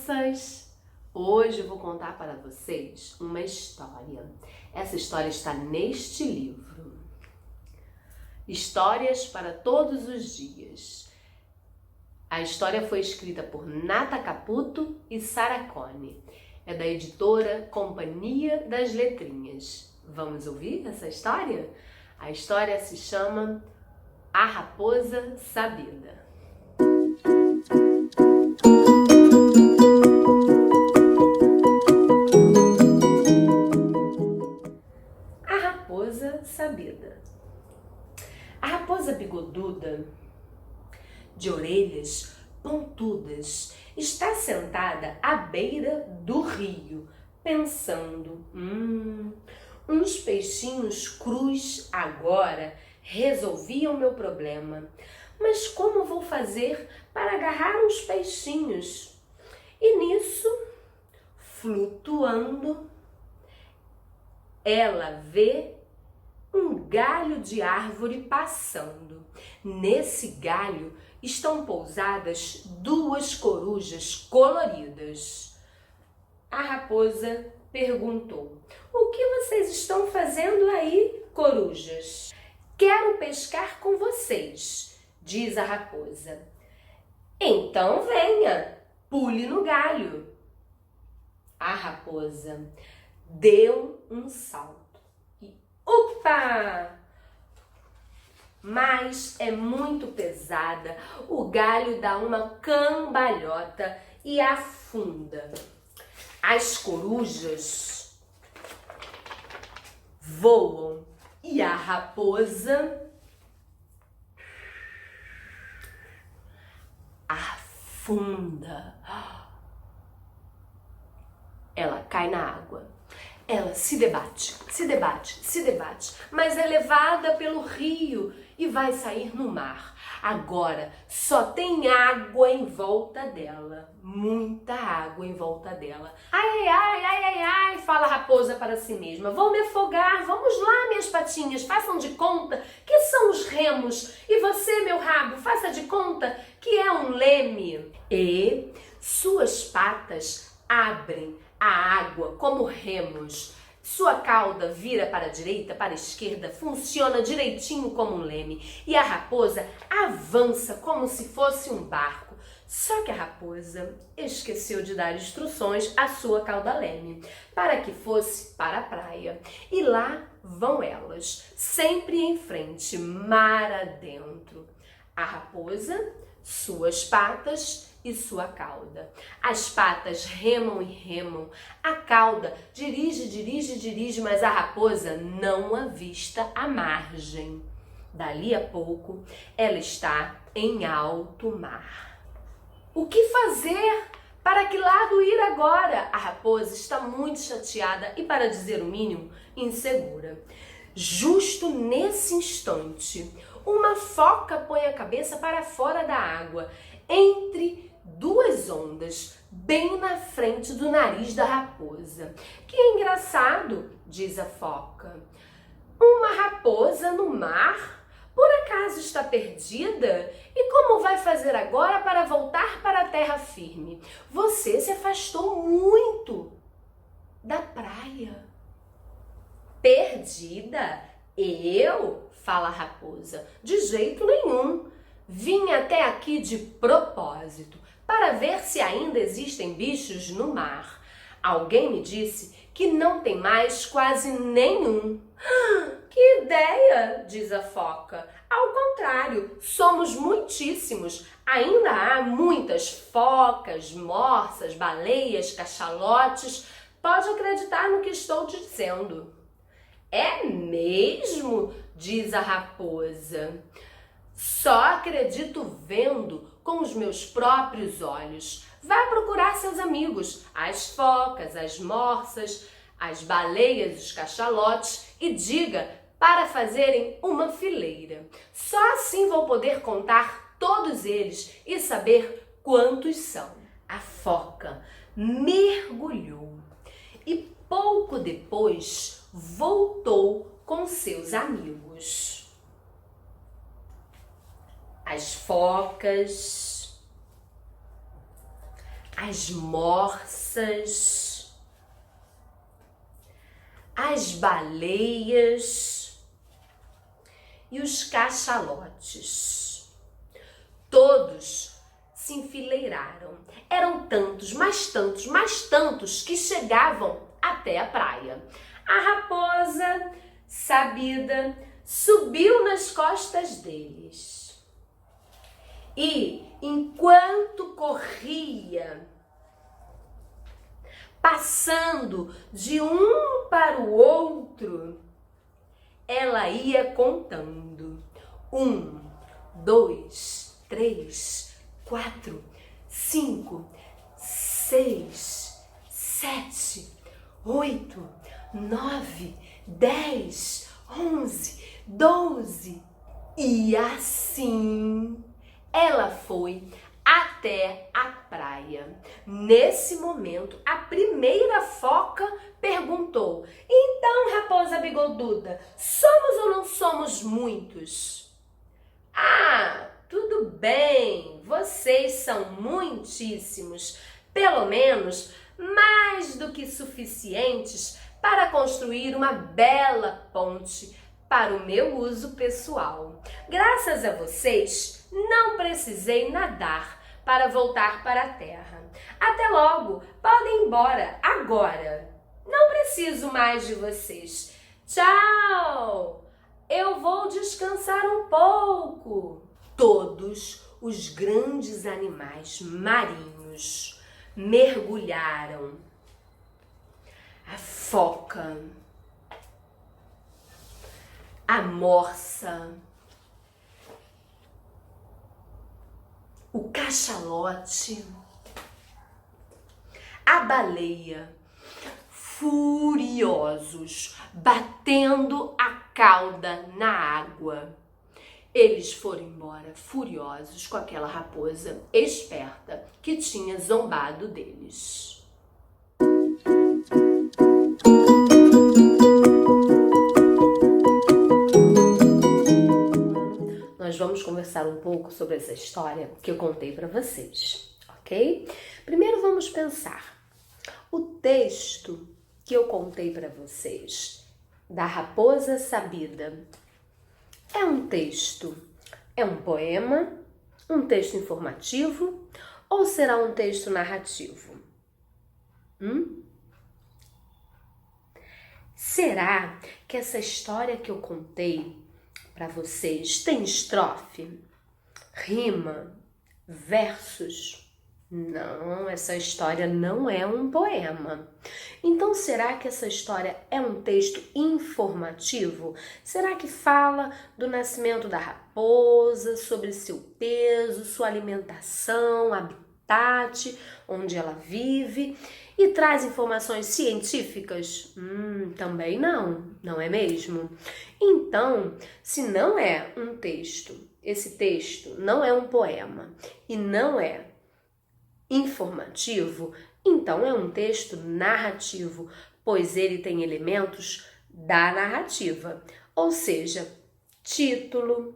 crianças! Hoje eu vou contar para vocês uma história. Essa história está neste livro. Histórias para todos os dias. A história foi escrita por Nata Caputo e Sara Cone. É da editora Companhia das Letrinhas. Vamos ouvir essa história? A história se chama A Raposa Sabida. A Raposa Sabida. A raposa bigoduda, de orelhas pontudas, está sentada à beira do rio, pensando: uns peixinhos crus agora resolviam meu problema. Mas como vou fazer para agarrar uns peixinhos? E nisso, flutuando, ela vê um galho de árvore passando. Nesse galho estão pousadas duas corujas coloridas. A raposa perguntou: "O que vocês estão fazendo aí, corujas?" "Quero pescar com vocês", diz a raposa. "Então venha, pule no galho." A raposa deu um salto e opa! Mas é muito pesada, o galho dá uma cambalhota e afunda. As corujas voam e a raposa afunda. Ela cai na água. Ela se debate, mas é levada pelo rio e vai sair no mar. Agora só tem água em volta dela, muita água em volta dela. Ai, fala a raposa para si mesma. Vou me afogar, vamos lá, minhas patinhas, façam de conta que são os remos. E você, meu rabo, faça de conta que é um leme. E suas patas abrem a água como remos. Sua cauda vira para a direita, para a esquerda, funciona direitinho como um leme. E a raposa avança como se fosse um barco. Só que a raposa esqueceu de dar instruções à sua cauda-leme para que fosse para a praia. E lá vão elas, sempre em frente, mar adentro. A raposa, suas patas e sua cauda. As patas remam e remam, a cauda dirige, mas a raposa não avista a margem. Dali a pouco, ela está em alto mar. O que fazer? Para que lado ir agora? A raposa está muito chateada e, para dizer o mínimo, insegura. Justo nesse instante, uma foca põe a cabeça para fora da água, entre duas ondas, bem na frente do nariz da raposa. "Que engraçado", diz a foca. "Uma raposa no mar? Por acaso está perdida? E como vai fazer agora para voltar para a terra firme? Você se afastou muito da praia." "Perdida? Eu?", fala a raposa. "De jeito nenhum. Vim até aqui de propósito, para ver se ainda existem bichos no mar. Alguém me disse que não tem mais quase nenhum." "Que ideia", diz a foca. "Ao contrário, somos muitíssimos. Ainda há muitas focas, morsas, baleias, cachalotes. Pode acreditar no que estou te dizendo." "É mesmo?", diz a raposa. "Só acredito vendo com os meus próprios olhos. Vá procurar seus amigos, as focas, as morsas, as baleias, os cachalotes, e diga para fazerem uma fileira. Só assim vou poder contar todos eles e saber quantos são." A foca mergulhou e pouco depois voltou com seus amigos. As focas, as morsas, as baleias e os cachalotes. Todos se enfileiraram. Eram tantos, mais tantos, mais tantos que chegavam até a praia. A raposa, sabida, subiu nas costas deles. E, enquanto corria, passando de um para o outro, ela ia contando. 1, 2, 3, 4, 5, 6, 7, 8, 9, 10, 11, 12. E assim ela foi até a praia. Nesse momento, a primeira foca perguntou: então, raposa bigoduda, somos ou não somos muitos? Ah, tudo bem, vocês são muitíssimos, pelo menos mais do que suficientes para construir uma bela ponte para o meu uso pessoal. Graças a vocês, não precisei nadar para voltar para a terra. Até logo, podem ir embora agora. Não preciso mais de vocês. Tchau! Eu vou descansar um pouco. Todos os grandes animais marinhos mergulharam. A foca, a morsa, o cachalote, a baleia, furiosos, batendo a cauda na água. Eles foram embora furiosos com aquela raposa esperta que tinha zombado deles. Nós vamos conversar um pouco sobre essa história que eu contei para vocês, ok? Primeiro vamos pensar. O texto que eu contei para vocês, da Raposa Sabida, é um texto, é um poema, um texto informativo ou será um texto narrativo? Será que essa história que eu contei para vocês tem estrofe, rima, versos? Não, essa história não é um poema. Então, será que essa história é um texto informativo? Será que fala do nascimento da raposa, sobre seu peso, sua alimentação, habitat, onde ela vive, e traz informações científicas? Também não, não é mesmo? Então, se não é um texto, esse texto não é um poema e não é informativo, então é um texto narrativo, pois ele tem elementos da narrativa, ou seja, título,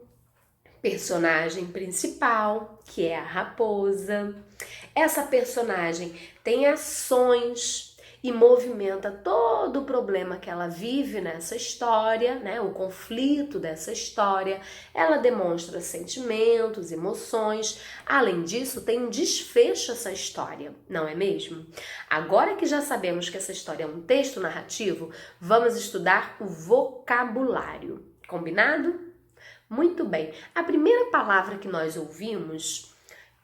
personagem principal, que é a raposa. Essa personagem tem ações e movimenta todo o problema que ela vive nessa história, né? O conflito dessa história. Ela demonstra sentimentos, emoções. Além disso, tem um desfecho essa história, não é mesmo? Agora que já sabemos que essa história é um texto narrativo, vamos estudar o vocabulário. Combinado? Muito bem. A primeira palavra que nós ouvimos,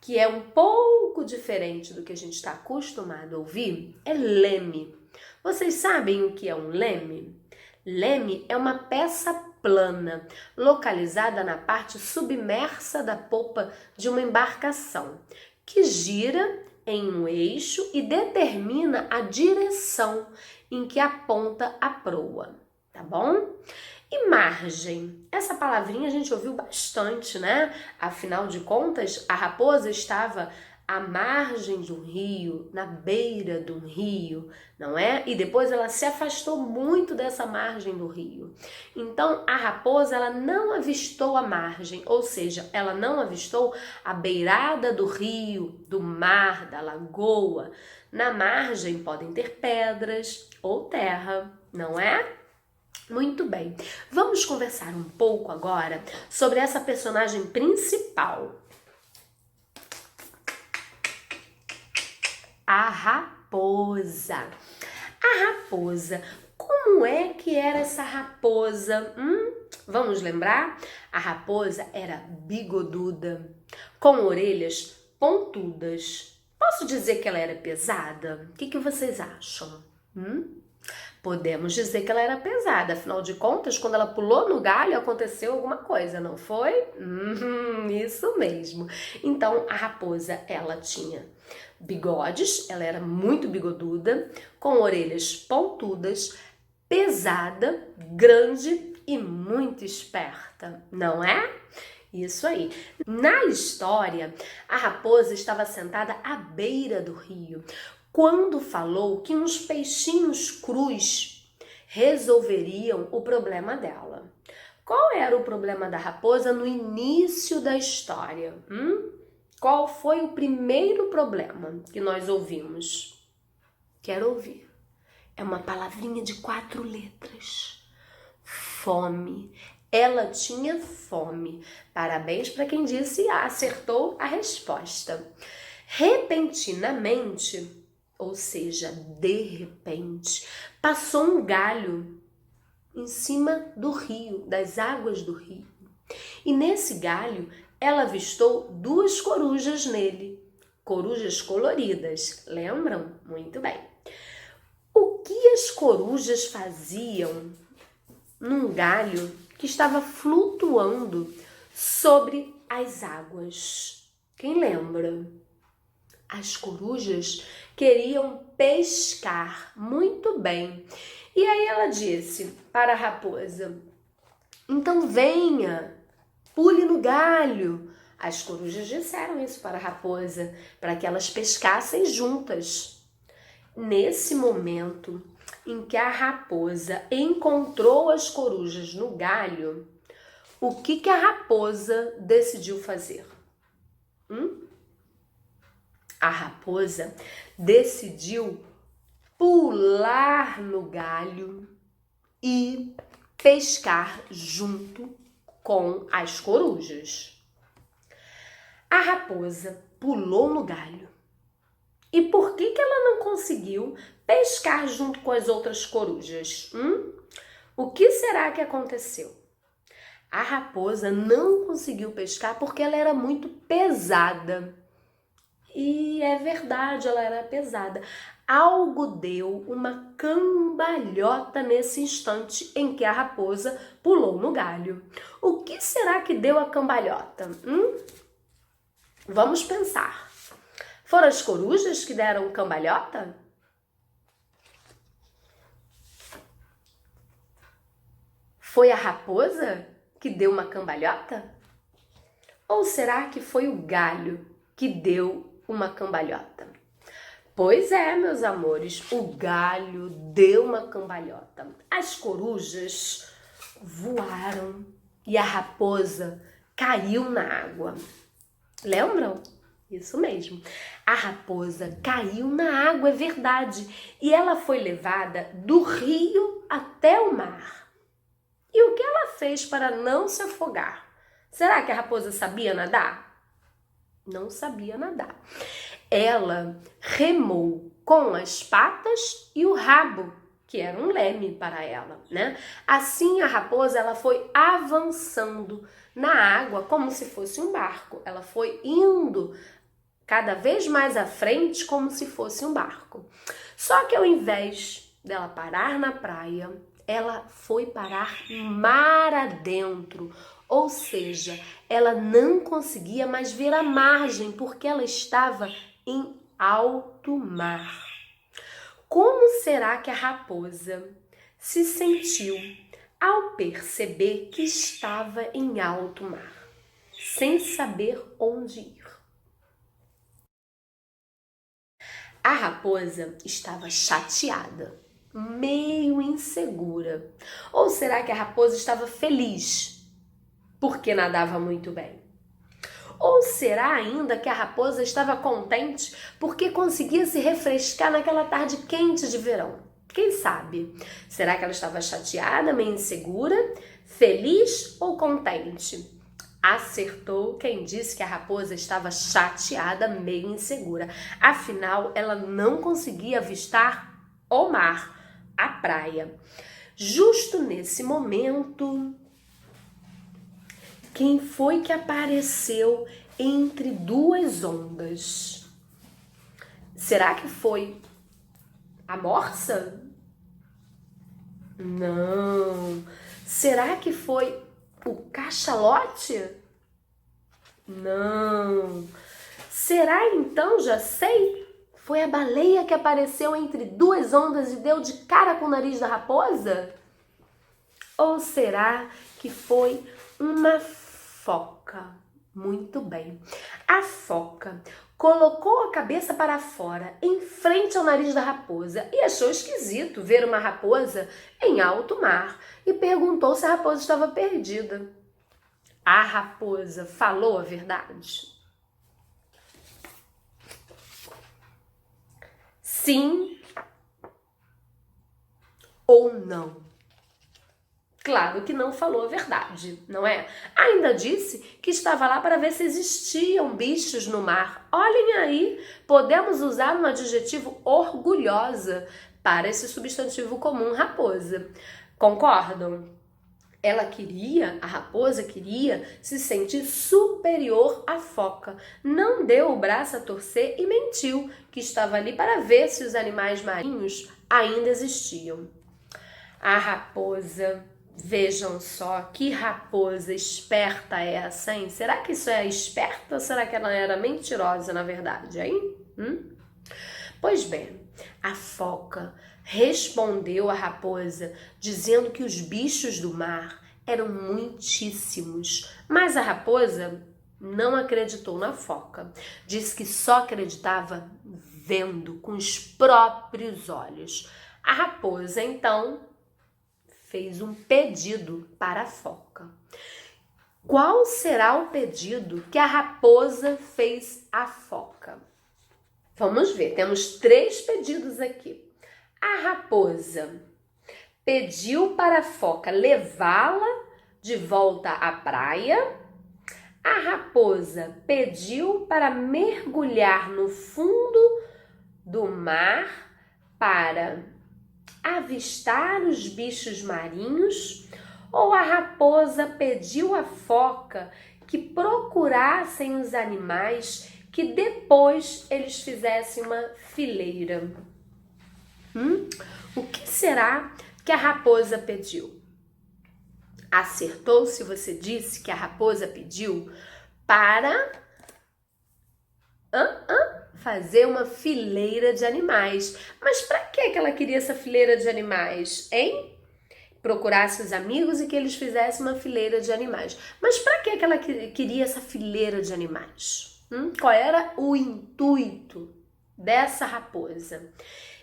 que é um pouco diferente do que a gente está acostumado a ouvir, é leme. Vocês sabem o que é um leme? Leme é uma peça plana, localizada na parte submersa da polpa de uma embarcação, que gira em um eixo e determina a direção em que aponta a proa, tá bom? E margem, essa palavrinha a gente ouviu bastante, né? Afinal de contas, a raposa estava à margem do rio, na beira do rio, não é? E depois ela se afastou muito dessa margem do rio. Então a raposa, ela não avistou a margem, ou seja, ela não avistou a beirada do rio, do mar, da lagoa. Na margem podem ter pedras ou terra, não é? Muito bem. Vamos conversar um pouco agora sobre essa personagem principal. A raposa. A raposa. Como é que era essa raposa? Vamos lembrar? A raposa era bigoduda, com orelhas pontudas. Posso dizer que ela era pesada? O que vocês acham? Podemos dizer que ela era pesada, afinal de contas, quando ela pulou no galho, aconteceu alguma coisa, não foi? Isso mesmo. Então, a raposa, ela tinha bigodes, ela era muito bigoduda, com orelhas pontudas, pesada, grande e muito esperta, não é? Isso aí. Na história, a raposa estava sentada à beira do rio, quando falou que uns peixinhos crus resolveriam o problema dela. Qual era o problema da raposa no início da história? Qual foi o primeiro problema que nós ouvimos? Quero ouvir. É uma palavrinha de 4 letras. Fome. Ela tinha fome. Parabéns para quem disse acertou a resposta. Repentinamente, ou seja, de repente, passou um galho em cima do rio, das águas do rio. E nesse galho, ela avistou 2 corujas nele. Corujas coloridas, lembram? Muito bem. O que as corujas faziam num galho que estava flutuando sobre as águas? Quem lembra? As corujas queriam pescar. Muito bem. E aí ela disse para a raposa: então venha, pule no galho. As corujas disseram isso para a raposa, para que elas pescassem juntas. Nesse momento em que a raposa encontrou as corujas no galho, o que a raposa decidiu fazer? A raposa decidiu pular no galho e pescar junto com as corujas. A raposa pulou no galho. E por que ela não conseguiu pescar junto com as outras corujas? O que será que aconteceu? A raposa não conseguiu pescar porque ela era muito pesada. E é verdade, ela era pesada. Algo deu uma cambalhota nesse instante em que a raposa pulou no galho. O que será que deu a cambalhota? Vamos pensar. Foram as corujas que deram cambalhota? Foi a raposa que deu uma cambalhota? Ou será que foi o galho que deu uma cambalhota? Pois é, meus amores, o galho deu uma cambalhota. As corujas voaram e a raposa caiu na água. Lembram? Isso mesmo. A raposa caiu na água, é verdade. E ela foi levada do rio até o mar. E o que ela fez para não se afogar? Será que a raposa sabia nadar? Não sabia nadar. Ela remou com as patas e o rabo, que era um leme para ela, né? Assim a raposa, ela foi avançando na água como se fosse um barco. Ela foi indo cada vez mais à frente como se fosse um barco. Só que ao invés dela parar na praia, ela foi parar mar adentro. Ou seja, ela não conseguia mais ver a margem porque ela estava em alto mar. Como será que a raposa se sentiu ao perceber que estava em alto mar, sem saber onde ir? A raposa estava chateada, meio insegura. Ou será que a raposa estava feliz porque nadava muito bem? Ou será ainda que a raposa estava contente porque conseguia se refrescar naquela tarde quente de verão? Quem sabe? Será que ela estava chateada, meio insegura, feliz ou contente? Acertou quem disse que a raposa estava chateada, meio insegura. Afinal, ela não conseguia avistar o mar, a praia. Justo nesse momento, quem foi que apareceu entre duas ondas? Será que foi a morsa? Não. Será que foi o cachalote? Não. Será então, já sei, foi a baleia que apareceu entre duas ondas e deu de cara com o nariz da raposa? Ou será que foi uma foca? Muito bem. A foca colocou a cabeça para fora, em frente ao nariz da raposa, e achou esquisito ver uma raposa em alto mar e perguntou se a raposa estava perdida. A raposa falou a verdade? Sim ou não? Claro que não falou a verdade, não é? Ainda disse que estava lá para ver se existiam bichos no mar. Olhem aí, podemos usar um adjetivo orgulhosa para esse substantivo comum raposa. Concordam? A raposa queria se sentir superior à foca. Não deu o braço a torcer e mentiu que estava ali para ver se os animais marinhos ainda existiam. A raposa... Vejam só, que raposa esperta é essa, hein? Será que isso é esperta ou será que ela era mentirosa, na verdade, hein? Pois bem, a foca respondeu à raposa dizendo que os bichos do mar eram muitíssimos, mas a raposa não acreditou na foca. Disse que só acreditava vendo com os próprios olhos. A raposa, então, fez um pedido para a foca. Qual será o pedido que a raposa fez à foca? Vamos ver, temos 3 pedidos aqui. A raposa pediu para a foca levá-la de volta à praia. A raposa pediu para mergulhar no fundo do mar para avistar os bichos marinhos, ou a raposa pediu à foca que procurassem os animais que depois eles fizessem uma fileira? O que será que a raposa pediu? Acertou se você disse que a raposa pediu para fazer uma fileira de animais. Mas para que ela queria essa fileira de animais, hein? Procurasse os amigos e que eles fizessem uma fileira de animais. Mas para que ela queria essa fileira de animais? Qual era o intuito dessa raposa?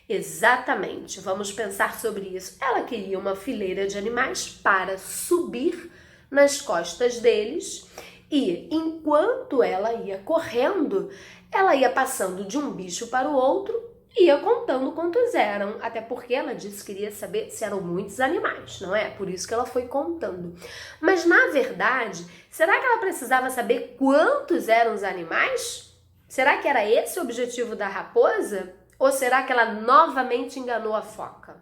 Exatamente, vamos pensar sobre isso. Ela queria uma fileira de animais para subir nas costas deles e, enquanto ela ia correndo, ela ia passando de um bicho para o outro e ia contando quantos eram, até porque ela disse que queria saber se eram muitos animais, não é? Por isso que ela foi contando. Mas, na verdade, será que ela precisava saber quantos eram os animais? Será que era esse o objetivo da raposa? Ou será que ela novamente enganou a foca?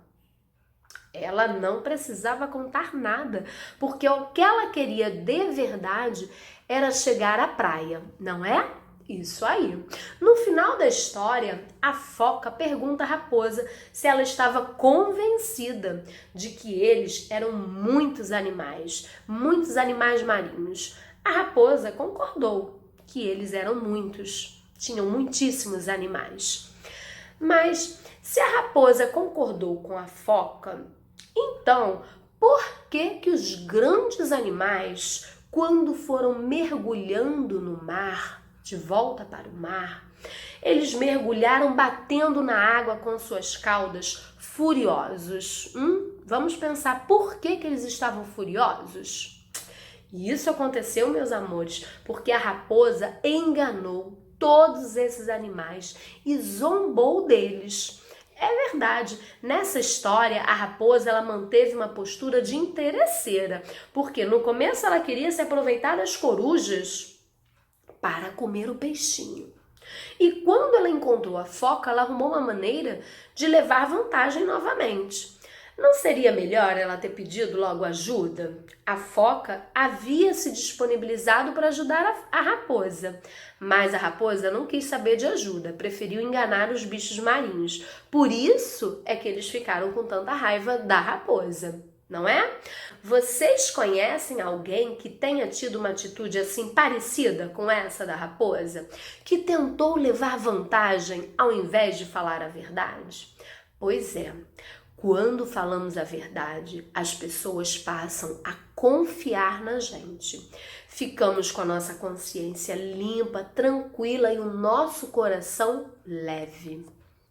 Ela não precisava contar nada, porque o que ela queria de verdade era chegar à praia, não é? Isso aí. No final da história, a foca pergunta à raposa se ela estava convencida de que eles eram muitos animais marinhos. A raposa concordou que eles eram muitos, tinham muitíssimos animais. Mas se a raposa concordou com a foca, então por que os grandes animais, quando foram mergulhando no mar, de volta para o mar, Eles mergulharam batendo na água com suas caudas, furiosos. Vamos pensar por que eles estavam furiosos? E isso aconteceu, meus amores, porque a raposa enganou todos esses animais e zombou deles. É verdade, nessa história a raposa ela manteve uma postura de interesseira, porque no começo ela queria se aproveitar das corujas para comer o peixinho. E quando ela encontrou a foca, ela arrumou uma maneira de levar vantagem novamente. Não seria melhor ela ter pedido logo ajuda? A foca havia se disponibilizado para ajudar a raposa, mas a raposa não quis saber de ajuda, preferiu enganar os bichos marinhos. Por isso é que eles ficaram com tanta raiva da raposa, não é? Vocês conhecem alguém que tenha tido uma atitude assim parecida com essa da raposa? Que tentou levar vantagem ao invés de falar a verdade? Pois é. Quando falamos a verdade, as pessoas passam a confiar na gente. Ficamos com a nossa consciência limpa, tranquila e o nosso coração leve,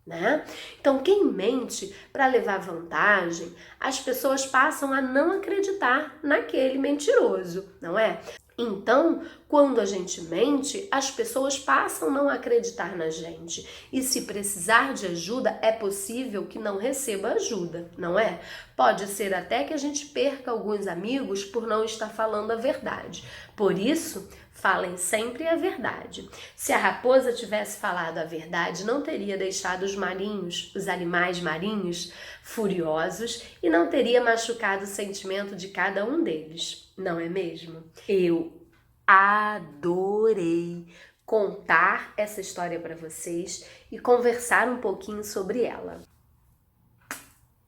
né? Então, quem mente para levar vantagem, as pessoas passam a não acreditar naquele mentiroso, não é? Então, quando a gente mente, as pessoas passam a não acreditar na gente. E se precisar de ajuda, é possível que não receba ajuda, não é? Pode ser até que a gente perca alguns amigos por não estar falando a verdade. Por isso, falem sempre a verdade. Se a raposa tivesse falado a verdade, não teria deixado os marinhos, os animais marinhos, furiosos e não teria machucado o sentimento de cada um deles, não é mesmo? Eu adorei contar essa história para vocês e conversar um pouquinho sobre ela.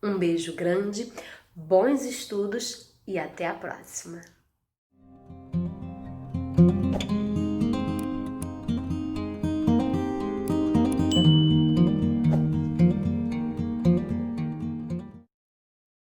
Um beijo grande, bons estudos e até a próxima!